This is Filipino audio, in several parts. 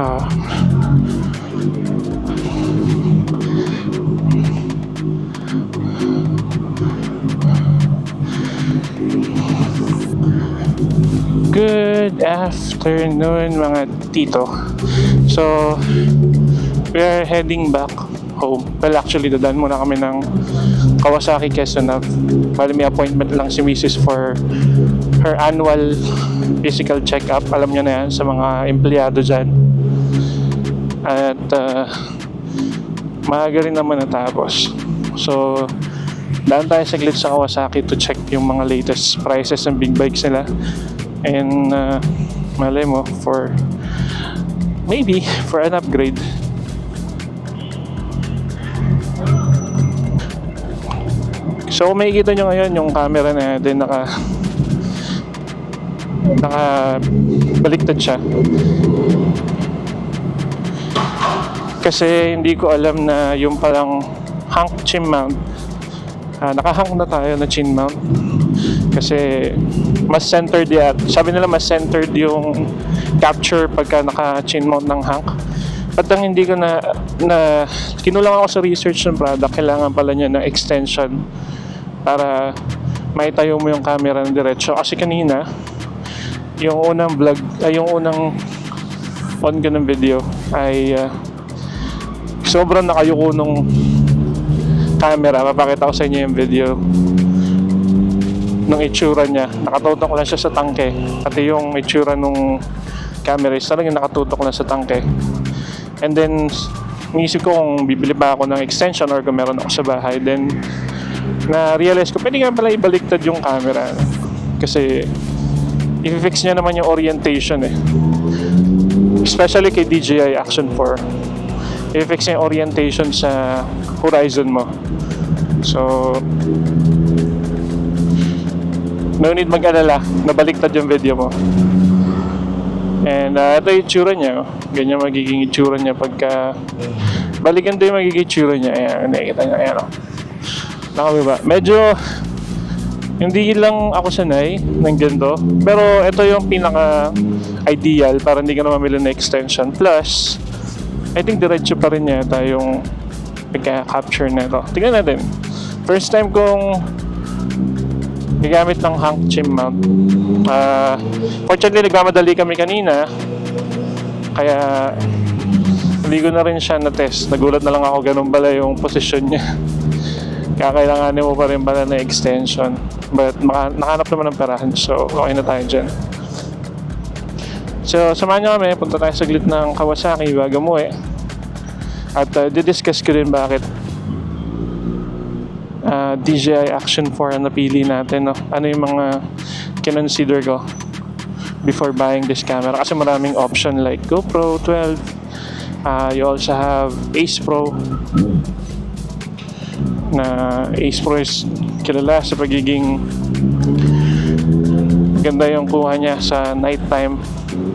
Ah, good afternoon mga tito. So, we are heading back home. Well, actually, dadaan muna kami ng Kawasaki, Quezon Ave. Bali, may appointment lang si Mrs. for her annual physical check-up. Alam niyo na yan sa mga empleyado dyan. At maaga rin naman natapos. So, daan tayo saglit sa Kawasaki to check yung mga latest prices ng big bikes nila. And malay mo, maybe for an upgrade. So kung makikita nyo ngayon yung camera na din naka baliktad siya, kasi hindi ko alam na yung palang hunk chin mount, naka-hunk na tayo na chin mount kasi mas centered yan. Sabi nila mas centered yung capture pagka naka-chin mount ng hunk. At ang hindi ko na kinulang ako sa research ng product, kailangan pala niya ng extension para maitayo mo yung camera ng diretso. Kasi kanina, yung unang vlog, yung unang on ko ng video ay sobrang nakayuko nung camera. Mapakita ko sa inyo yung video ng itsura niya. Nakatutok lang siya sa tangke. Pati yung itsura nung camera is talagang nakatutok lang sa tangke. And then inisip ko kung bibili pa ako ng extension or kung meron ako sa bahay. Then na-realize ko pwede nga pala ibaliktad yung camera kasi i-fix niya naman yung orientation especially kay DJI Action 4. I-fix niya yung orientation sa horizon mo. So no need mag-alala, nabaliktad yung video mo. And ito yung itsura niya. Ganyan magiging itsura niya pagka balikan ito yung magiging itsura niya. Ayan, nakikita niya. Ayan, nakababa. Medyo hindi lang ako sanay ng ganito. Pero ito yung pinaka-ideal para hindi ka na mamili na extension. Plus, I think diretso pa rin yata yung pagka-capture na ito. Tingnan natin. First time kong gagamit ng hunk chin mount. Fortunately, nagmamadali kami kanina. Kaya hindi ko na rin siya na-test. Nagulat na lang ako ganun pala yung posisyon niya. Kaya kailanganin mo pa rin pala na extension. But nakahanap naman ng parahan. So, okay na tayo dyan. So, samahan nyo kami. Punta tayo saglit ng Kawasaki bago mo At didiscuss ko rin bakit DJI Action 4 ang napili natin. Ano yung mga kinonsider ko before buying this camera. Kasi maraming option like GoPro 12. You also have Ace Pro. Na Ace Pro is kilala sa pagiging ganda yung kuha niya sa nighttime.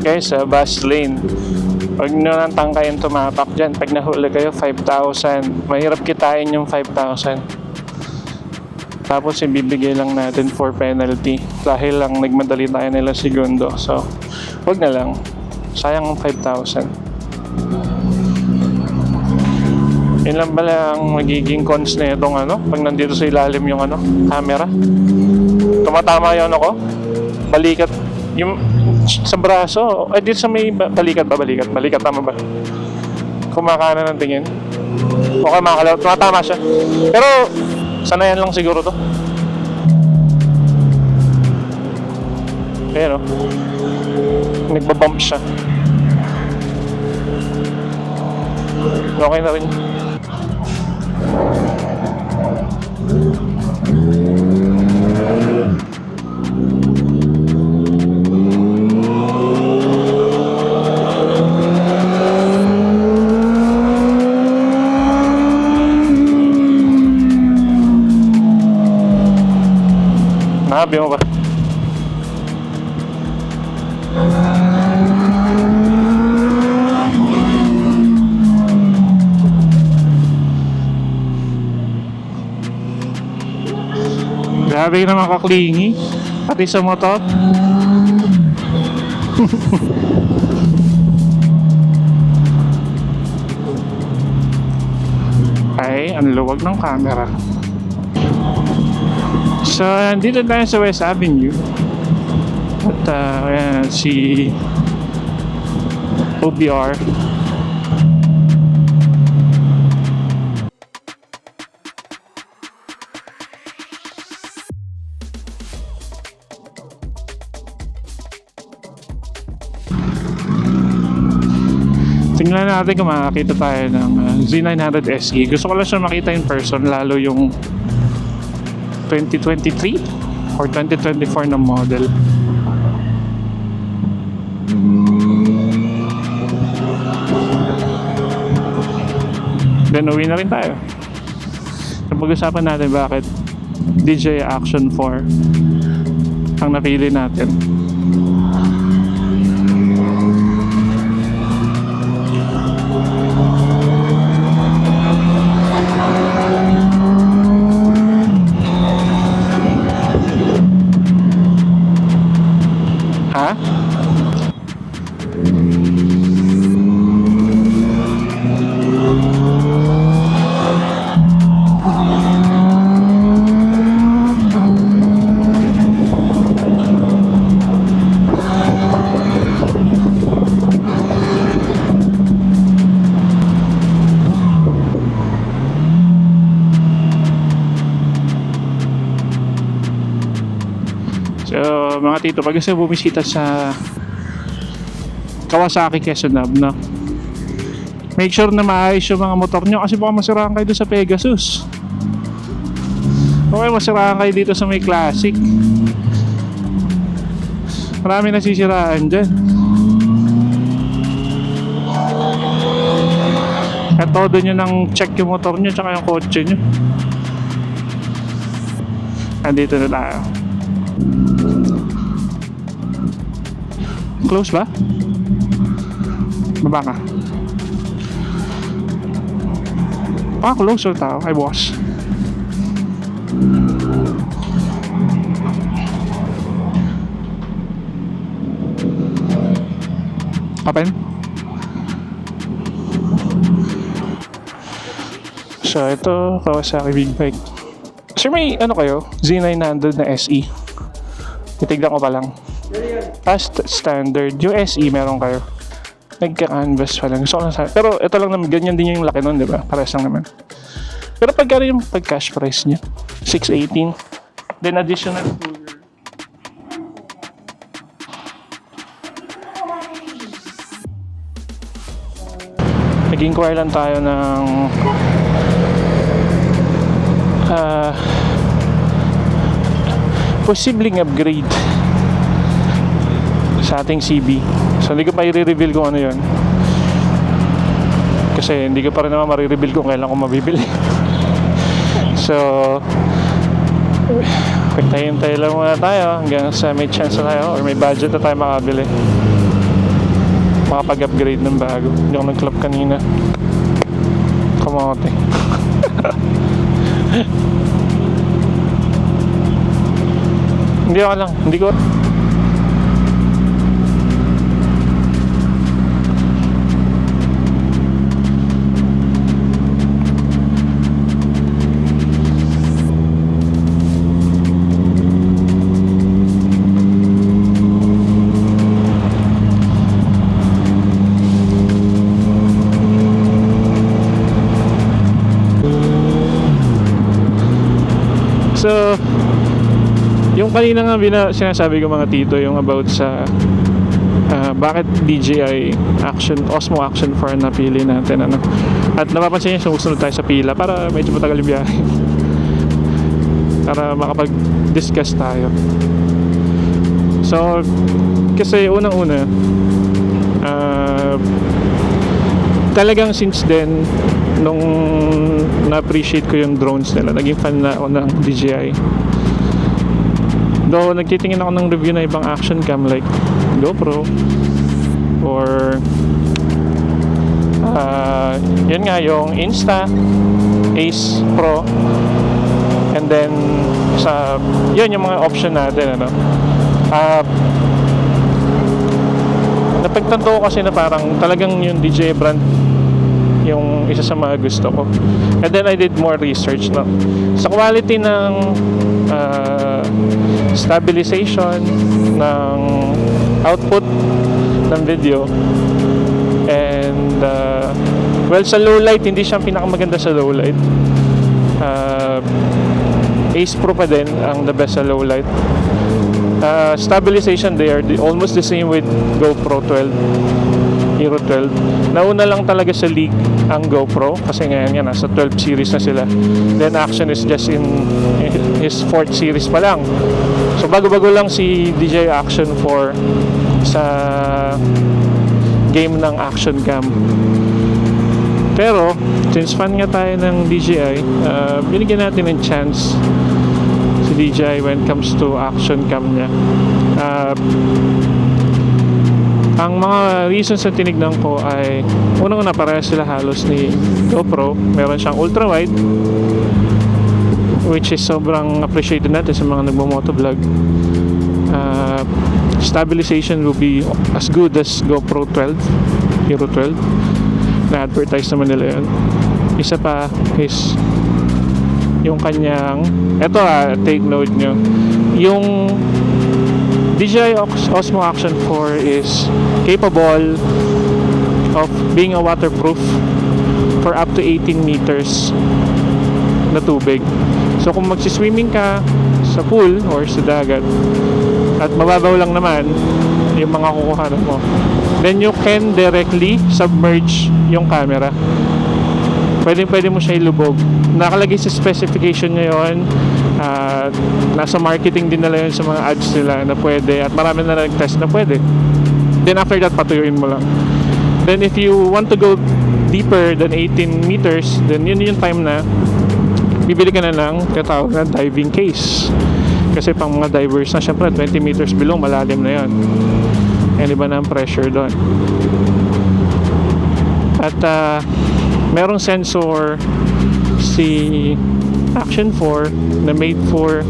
Sa bus lane. Huwag nyo nang tangkayin tumapak dyan. Pag nahuli kayo, 5,000. Mahirap kitain yung 5,000. Tapos ibibigay lang natin for penalty dahil lang nagmadali tayo nila segundo. So, huwag na lang. Sayang ang 5,000. Yun lang pala ang magiging cons na itong pag nandito sa ilalim yung camera. Tumatama yun ako. Balikat. Yung sa braso. Ay, dito sa may balikat ba? Balikat tama ba? Kumakana ng tingin. Okay, makakalaw. Tumatama siya. Pero sanayan lang siguro to. Ayan nagbabump siya. Okay na rin. Nabi mo ba? Grabe naman kaklingi. Pati sa motor. Ay, ang luwag ng camera. So, nandito tayo sa West Avenue. At ayan, si OBR. Tingnan natin kung makakita tayo ng Z900 SE. Gusto ko lang siya makita in person, lalo yung 2023 or 2024 na model. Then uwi na rin tayo. Pag-usapan natin bakit DJI Action 4 ang napili natin. Ha? So, mga tito, pag gusto bumisita sa Kawasaki Quezon Hub, no? Make sure na maayos yung mga motor nyo kasi baka masiraan kayo doon sa Pegasus. Okay, masiraan kayo dito sa may Classic. Marami nasisiraan dyan. At todo nyo nang check yung motor nyo tsaka yung kotse nyo. Andito na tayo. Close ba? Baba ka. Close na tao. Ay, boss. Open? So, ito, Kawasaki Big Bike. Sir, may ano kayo? Z900 na SE. Titignan ko pa lang. Standard. Yung SE meron kayo. Nagka-canvas pa lang. Gusto ko lang sa... Pero ito lang naman, ganyan din yung laki nun, di ba? Pares lang naman. Pero pagkari yung pag-cash price niya, 618. Then additional cooler. Nag-inquire lang tayo ng posibleng upgrade sa ating CB. So hindi ko pa i-reveal kung ano yun kasi hindi ko pa rin naman ma-reveal kung kailan ko mabibili. So hintay lang muna tayo hanggang sa may chance na tayo or may budget na tayo makabili, makapag-upgrade ng bago. Hindi ako nag-club kanina, kamote. Hindi ako lang, hindi ko. So, yung kanina nga sinasabi ko mga tito, yung about sa bakit DJI Osmo Action 4 na napili natin, ano. At napapansin niya, sumusunod tayo sa pila para medyo matagal yung biyahe. Para makapag-discuss tayo. So, kasi unang-una, talagang since then, nung na-appreciate ko yung drones nila, naging fan na ako ng DJI. Though nagtitingin ako ng review na ibang action cam like GoPro or yun nga yung Insta Ace Pro, and then sa yun yung mga option natin, ano. Napagtanto ko kasi na parang talagang yung DJI brand yung isa sa mga gusto ko. And then I did more research, no? Sa quality ng stabilization ng output ng video, and well, sa low light hindi siya pinakamaganda sa low light. Ace Pro pa din ang the best sa low light. Stabilization, they are almost the same with GoPro 12, Hero 12. Nauna lang talaga sa league ang GoPro kasi ngayon yan, nasa 12 series na sila. Then Action is just in his 4th series pa lang. So bago-bago lang si DJI Action 4 sa game ng action cam. Pero since fan nga tayo ng DJI, binigyan natin ng chance si DJI when it comes to action cam niya. Ang mga reasons na tinignan ko ay unang-una, parehas sila halos ni GoPro. Meron siyang ultra wide, which is sobrang appreciated natin sa mga nagmo-motovlog. Stabilization will be as good as GoPro 12, Hero 12. Na-advertise naman nila yun. Isa pa is yung kanyang, eto take note nyo, yung DJI Osmo Action 4 is capable of being a waterproof for up to 18 meters na tubig. So kung magsiswimming ka sa pool or sa dagat at mababaw lang naman yung mga kukuhanan mo, then you can directly submerge yung camera. Pwede mo siya ilubog. Nakalagay sa specification niya yun. Nasa marketing din nila yun sa mga ads nila na pwede, at marami na nag-test na pwede. Then after that, patuyuin mo lang. Then if you want to go deeper than 18 meters, then yun yung time na bibili ka na ng tinatawag na diving case. Kasi pang mga divers na, syempre 20 meters below, malalim na yun. And iba na ang pressure doon. At merong sensor si Action 4 na made for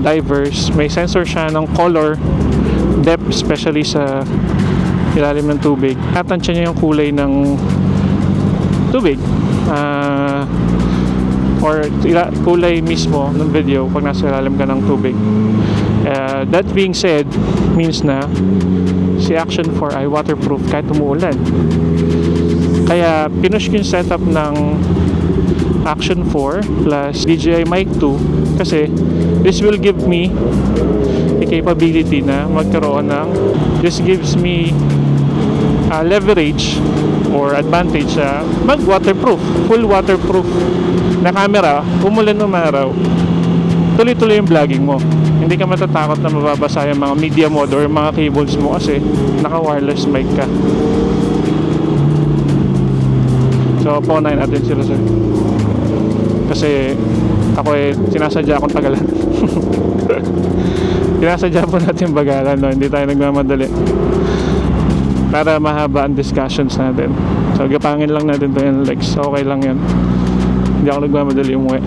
divers. May sensor siya ng color depth, especially sa ilalim ng tubig. Tatansya niya yung kulay ng tubig, or kulay mismo ng video pag nasa ilalim ka ng tubig. That being said, means na si Action 4 ay waterproof kahit umuulan. Kaya pinush ko yung setup ng Action 4 plus DJI Mic 2 kasi this will give me a capability na magkaroon ng, this gives me leverage or advantage sa mag-waterproof, full waterproof na camera. Umulan umaraw, tuloy-tuloy yung vlogging mo. Hindi ka matatakot na mababasa yung mga media mode or mga cables mo kasi naka-wireless mic ka. So, paunahin natin sila, sir. Kasi ako sinasadya akong tagalan. Sinasadya po natin bagalan, no? Hindi tayo nagmamadali. Para mahaba ang discussions natin. So, gapangin lang natin ito yung legs. Okay lang yan. Hindi ako nagmamadali umuwi.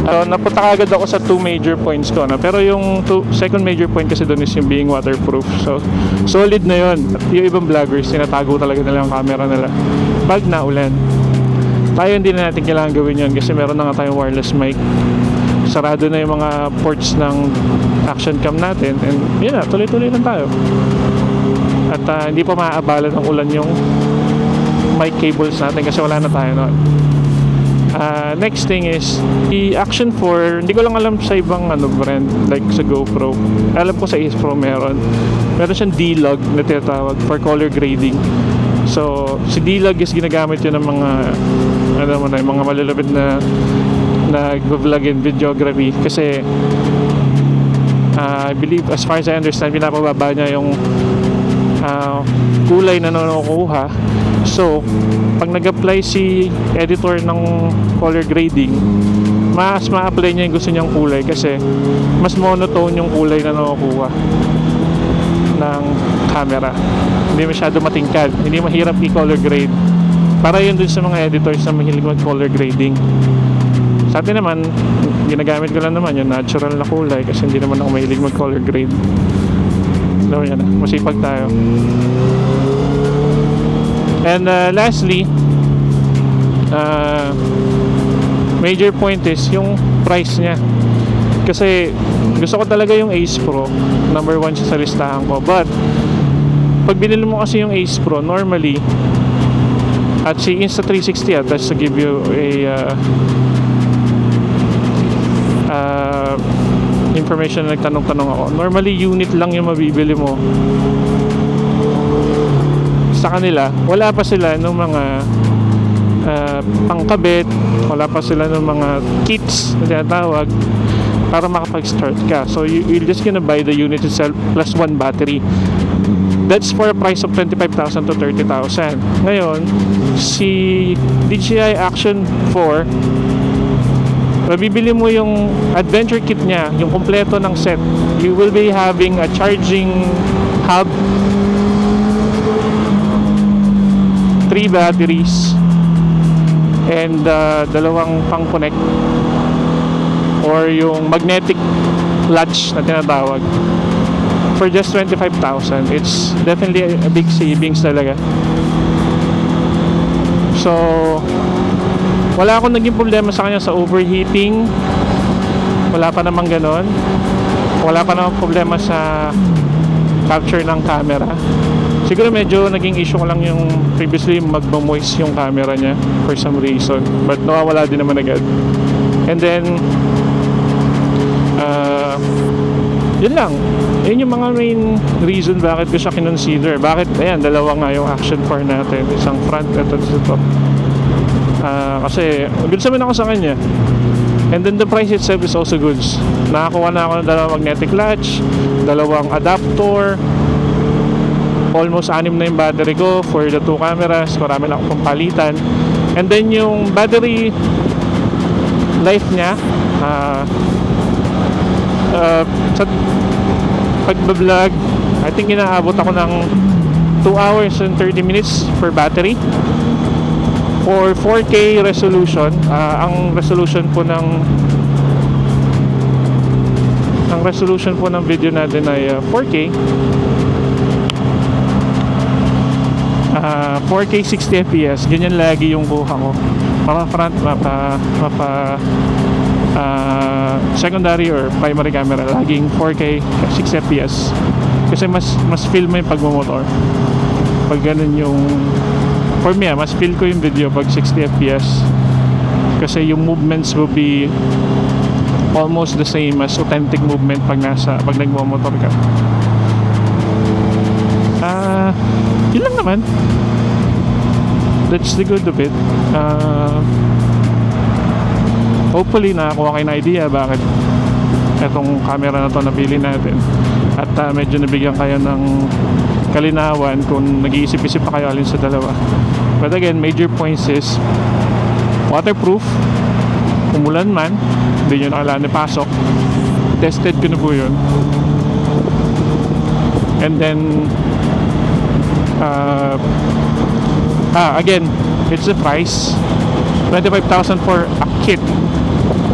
Napunta agad ako sa 2 major points ko, no? Pero yung second major point kasi doon is yung being waterproof. So, solid na yun. At yung ibang vloggers, tinatago talaga nila yung camera nila pag naulan. Tayo hindi na natin kailangan gawin yun kasi meron na nga tayong wireless mic. Sarado na yung mga ports ng action cam natin, and yun na, tuloy-tuloy lang tayo. At hindi pa maaabala ng ulan yung mic cables natin kasi wala na tayo noon. Next thing is the Action 4. Hindi ko lang alam sa ibang brand like sa GoPro. Alam ko sa Ace Pro meron siyang D-Log na tinatawag for color grading. So si D-Log is ginagamit yun ng mga yung mga malalapit na nag-vlog and videography kasi I believe, as far as I understand, pinapababa niya yung kulay na nakukuha. So pag nag-apply si editor ng color grading, mas ma-apply niya yung gusto niyang kulay kasi mas monotone yung kulay na nakukuha ng camera. Hindi masyado matingkad, hindi mahirap i-color grade. Para yun dun sa mga editors na mahilig mag-color grading. Sa atin naman, ginagamit ko lang naman yung natural na kulay kasi hindi naman ako mahilig mag-color grade. So yan na, masipag tayo. And lastly, major point is yung price niya. Kasi gusto ko talaga yung Ace Pro, number 1 siya sa listahan ko. But pag binili mo kasi yung Ace Pro normally, at si Insta360 that's to give you a information na nagtanong-tanong ako, normally unit lang yung mabibili mo. Sa kanila wala pa sila ng mga pangkabit, wala pa sila ng mga kits na tinatawag para makapag-start ka. So you're just gonna buy the unit itself plus 1 battery. That's for a price of 25,000 to 30,000. Ngayon, si DJI Action 4, mabibili mo yung adventure kit niya, yung kompleto ng set. You will be having a charging hub, 3 batteries, and dalawang pang-connect or yung magnetic latch na tinatawag for just 25,000. It's definitely a big savings talaga. So wala akong naging problema sa kanya sa overheating, wala pa namang ganon, wala pa namang problema sa capture ng camera. Siguro medyo naging issue ko lang yung previously magmo-moist yung camera niya for some reason, but nawawala din naman agad. And then yun lang, yun yung mga main reason bakit ko siya kinonsider. Bakit, ayan, dalawa nga yung Action 4 natin, isang front at sa top. Kasi goods naman ako sa kanya. And then the price itself is also goods. Nakakuha na ako ng dalawang magnetic latch, dalawang adapter, almost 6 na yung battery ko for the 2 cameras. Marami lang akong palitan. And then yung battery life niya, sa pagbablog, I think inaabot ako ng 2 hours and 30 minutes per battery for 4K resolution. Ang resolution po ng video natin ay 4K 4K 60 fps. Ganyan lagi yung kuha ko, mapa front, mapa secondary or primary camera, laging 4K 60 fps kasi mas feel mo yung pagmumotor pag ganun yung, for me mas feel ko yung video pag 60 fps kasi yung movements will be almost the same as authentic movement pag nagmumotor ka. Yun lang naman, that's the good of it. Hopefully nakakuha kayo ng idea bakit itong camera na to napili natin, at medyo nabigyan kayo ng kalinawan kung nag-iisip-isip pa kayo alin sa dalawa. But again, major points is waterproof, umulan man hindi nyo nakailangan ipasok, tested ko na po yun. And then again, it's the price, 25,000 for a kit.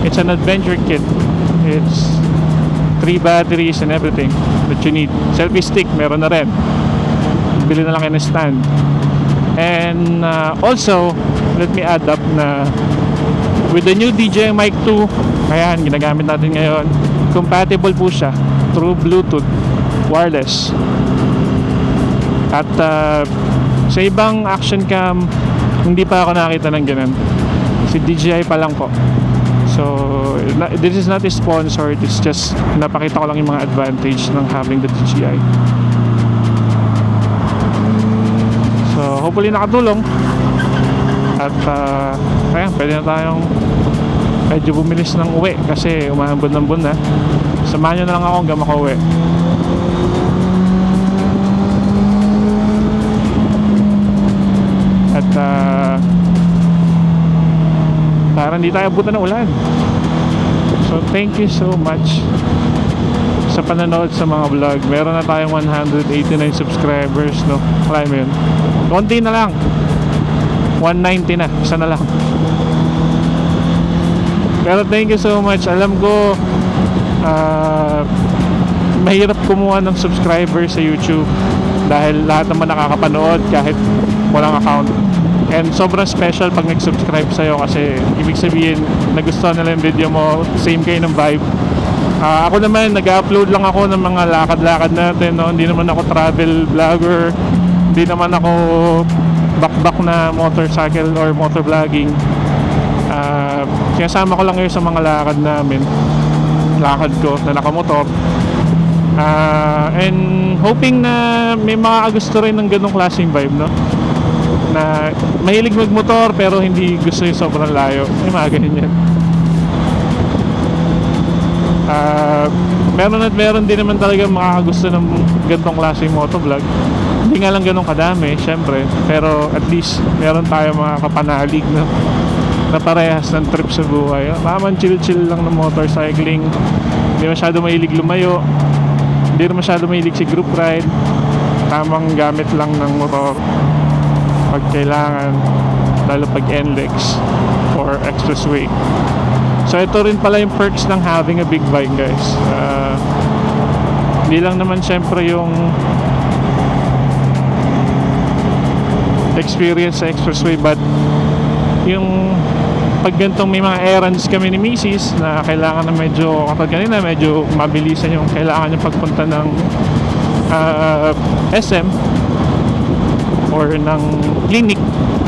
It's an adventure kit. It's 3 batteries and everything that you need. Selfie stick, meron na rin. Bili na lang kayo ng stand. And also, let me add up na with the new DJI Mic 2, ayan, ginagamit natin ngayon, compatible po siya through Bluetooth, wireless. At sa ibang action cam, hindi pa ako nakita ng ganun. Si DJI pa lang po. So this is not a sponsored, it's just napakita ko lang yung mga advantage ng having the DJI. So hopefully nakatulong. At ayan, pwede na tayong medyo bumilis ng uwi kasi umahambon ng buwan na. Samahan nyo na lang ako hanggang makauwi. At para hindi tayo abutan ng ulan. So thank you so much sa pananood sa mga vlog. Meron na tayong 189 subscribers, no? Kaya mo yun, konti na lang, 190 na, isa na lang. Pero thank you so much. Alam ko mahirap kumuha ng subscribers sa YouTube dahil lahat naman nakakapanood kahit walang account. And sobrang special pag nag-subscribe sa'yo kasi ibig sabihin nagustuhan nila yung video mo, same kayo ng vibe. Ako naman, nag-upload lang ako ng mga lakad-lakad natin, no? Hindi naman ako travel vlogger, hindi naman ako bakbak na motorcycle or motor vlogging. Sinasama ko lang ngayon sa mga lakad namin, lakad ko na nakamotor. And hoping na may makakagusto rin ng ganong klaseng vibe, no? Na mahilig magmotor pero hindi gusto yung sobrang layo. May mga ganyan. Meron at meron din naman talaga makakagusto ng ganitong klaseng motovlog. Hindi nga lang ganun kadami, syempre. Pero at least meron tayo mga kapanalig na parehas ng trip sa buhay. Maman chill-chill lang ng motorcycling. Hindi masyado mahilig lumayo. Hindi rin masyado mahilig si group ride. Tamang gamit lang ng motor pag kailangan, lalo pag NLEX or expressway. So ito rin pala yung perks ng having a big bike, guys. Hindi lang naman syempre yung experience sa expressway, but yung pag ganitong may mga errands kami ni Mrs. na kailangan na medyo, kapag kanina medyo mabilisan yung kailangan yung pagpunta ng SM or ng clinic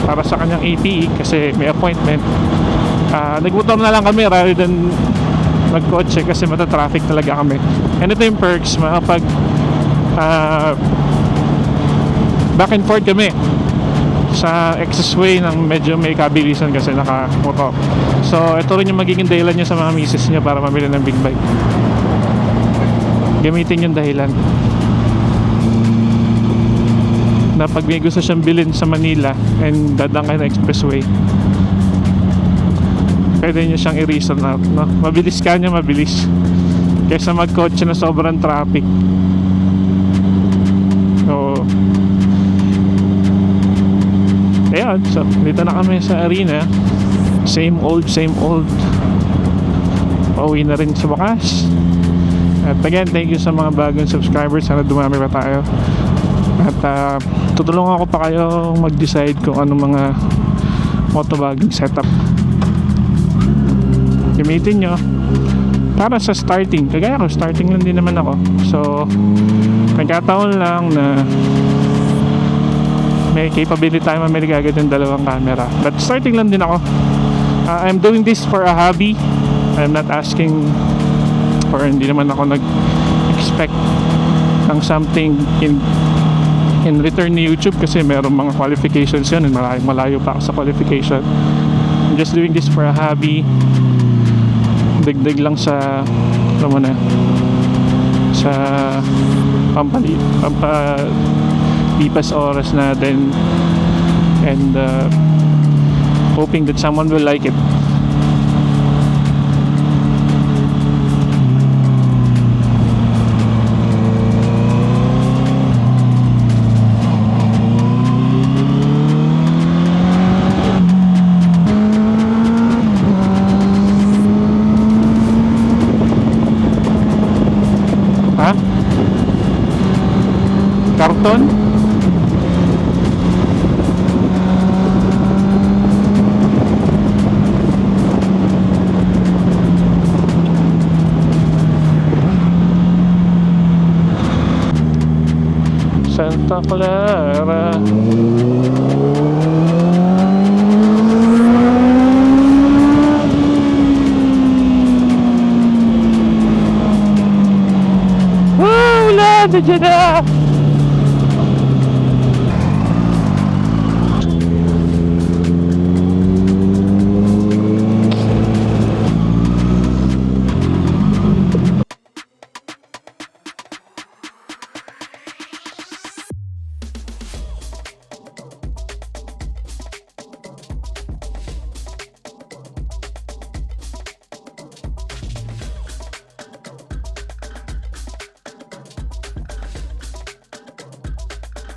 para sa kanyang APE kasi may appointment. Nagmotor na lang kami rather than magkotse kasi matatraffic talaga kami. And ito yung perks, makapag back and forth kami sa expressway ng medyo may kabilisan kasi nakamotor. So ito rin yung magiging dahilan nyo sa mga misis nyo para mabili ng big bike. Gamitin yung dahilan na pag may gusto siyang bilhin sa Manila and dadang kayo na expressway, pwede nyo siyang i-reason out, no? Mabilis ka niya, mabilis kaysa magkotse na sobrang traffic. So ayan, so dito na kami sa arena. Same old pauwi na rin sa wakas. At again, thank you sa mga bagong subscribers. Sana dumami pa tayo. At tutulungan ko pa kayo mag-decide kung anong mga motovlogging setup gamitin nyo para sa starting. Kagaya ko, starting lang din naman ako. So nagkataon lang na may capability tayo mamili agad ng dalawang camera. But starting lang din ako. I'm doing this for a hobby. I'm not asking, or hindi naman ako nag-expect ng something in return ni YouTube kasi meron mga qualifications yun and malayo pa ako sa qualification. I'm just doing this for a hobby. Dagdag lang sa sa pampalipas oras natin and hoping that someone will like it. Karton? Santa Clara. Woo! Love the Jeddah!